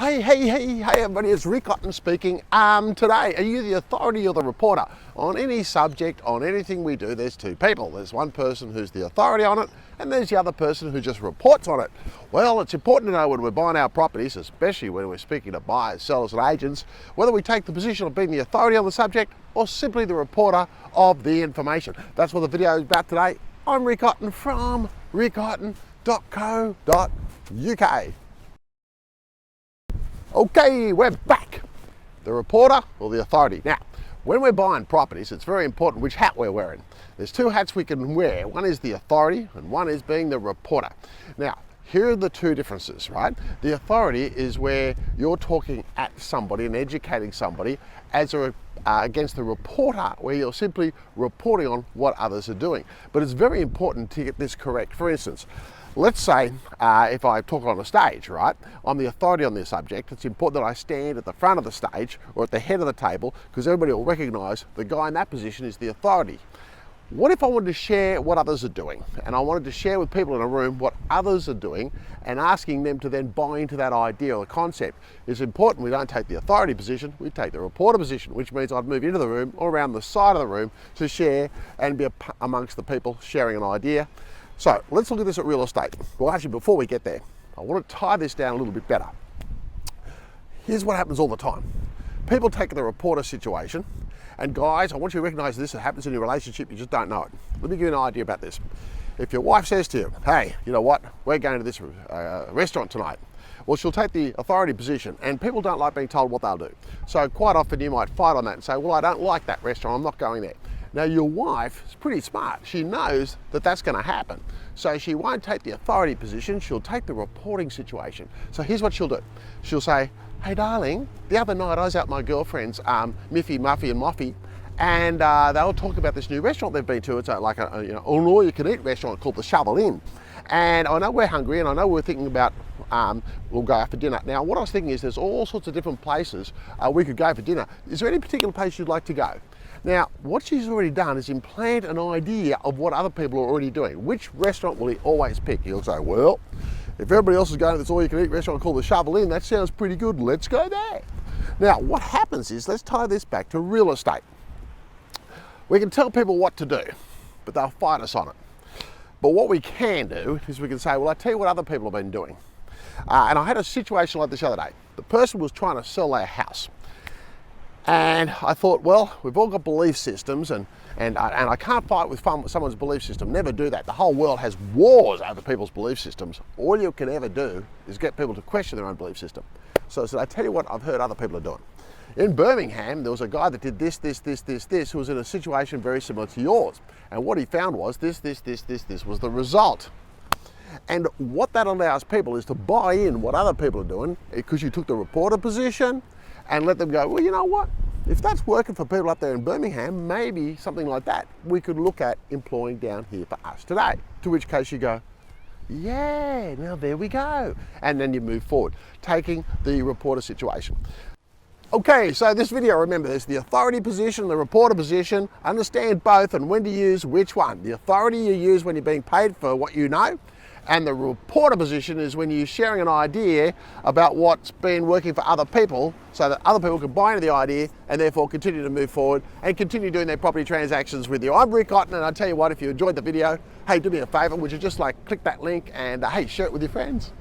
Hey everybody, it's Rick Otton speaking. Today, are you the authority or the reporter? On any subject, on anything we do, there's two people. There's one person who's the authority on it, and there's the other person who just reports on it. Well, it's important to know when we're buying our properties, especially when we're speaking to buyers, sellers and agents, whether we take the position of being the authority on the subject or simply the reporter of the information. That's what the video is about today. I'm Rick Otton from rickotton.co.uk. Okay, we're back. The reporter or the authority. Now, when we're buying properties, it's very important which hat we're wearing. There's two hats we can wear. One is the authority and one is being the reporter. Now, here are the two differences, right? The authority is where you're talking at somebody and educating somebody as against the reporter, where you're simply reporting on what others are doing. But it's very important to get this correct. For instance, let's say if I talk on a stage, right? I'm the authority on this subject. It's important that I stand at the front of the stage or at the head of the table because everybody will recognize the guy in that position is the authority. What if I wanted to share what others are doing, and I wanted to share with people in a room what others are doing and asking them to then buy into that idea or the concept? It's important we don't take the authority position, we take the reporter position, which means I'd move into the room or around the side of the room to share and be amongst the people sharing an idea. So let's look at this at real estate. Well, actually, before we get there, I want to tie this down a little bit better. Here's what happens all the time. People take the reporter situation, and guys, I want you to recognize this. It happens in your relationship, you just don't know it. Let me give you an idea about this. If your wife says to you, hey, you know what, we're going to this restaurant tonight. Well, she'll take the authority position, and people don't like being told what they'll do. So quite often you might fight on that and say, well, I don't like that restaurant, I'm not going there. Now, your wife is pretty smart. She knows that that's going to happen. So she won't take the authority position, she'll take the reporting situation. So here's what she'll do. She'll say, hey darling, the other night I was out with my girlfriends, Miffy, Muffy and Moffy, and they'll talk about this new restaurant they've been to. It's like an all-you-can-eat restaurant called the Shovel Inn. And I know we're hungry, and I know we're thinking about we'll go out for dinner. Now, what I was thinking is there's all sorts of different places we could go for dinner. Is there any particular place you'd like to go? Now, what she's already done is implant an idea of what other people are already doing. Which restaurant will he always pick? He'll say, well, if everybody else is going to this all-you-can-eat restaurant called the Shovel Inn, that sounds pretty good, let's go there. Now, what happens is, let's tie this back to real estate. We can tell people what to do, but they'll fight us on it. But what we can do is we can say, well, I'll tell you what other people have been doing. And I had a situation like this the other day. The person was trying to sell their house. And I thought, well, we've all got belief systems, and I can't fight with someone's belief system. Never do that. The whole world has wars over people's belief systems. All you can ever do is get people to question their own belief system. So I said, I tell you what I've heard other people are doing. In Birmingham, there was a guy that did this, who was in a situation very similar to yours. And what he found was this was the result. And what that allows people is to buy in what other people are doing, because you took the reporter position and let them go, well, you know what? If that's working for people up there in Birmingham, maybe something like that we could look at employing down here for us today. To which case you go, yeah, now there we go. And then you move forward, taking the reporter situation. Okay, so this video, remember, there's the authority position, the reporter position. Understand both and when to use which one. The authority you use when you're being paid for what you know, and the reporter position is when you're sharing an idea about what's been working for other people so that other people can buy into the idea and therefore continue to move forward and continue doing their property transactions with you. I'm Rick Otton, and I tell you what, if you enjoyed the video, hey, do me a favor, would you just click that link and hey, share it with your friends.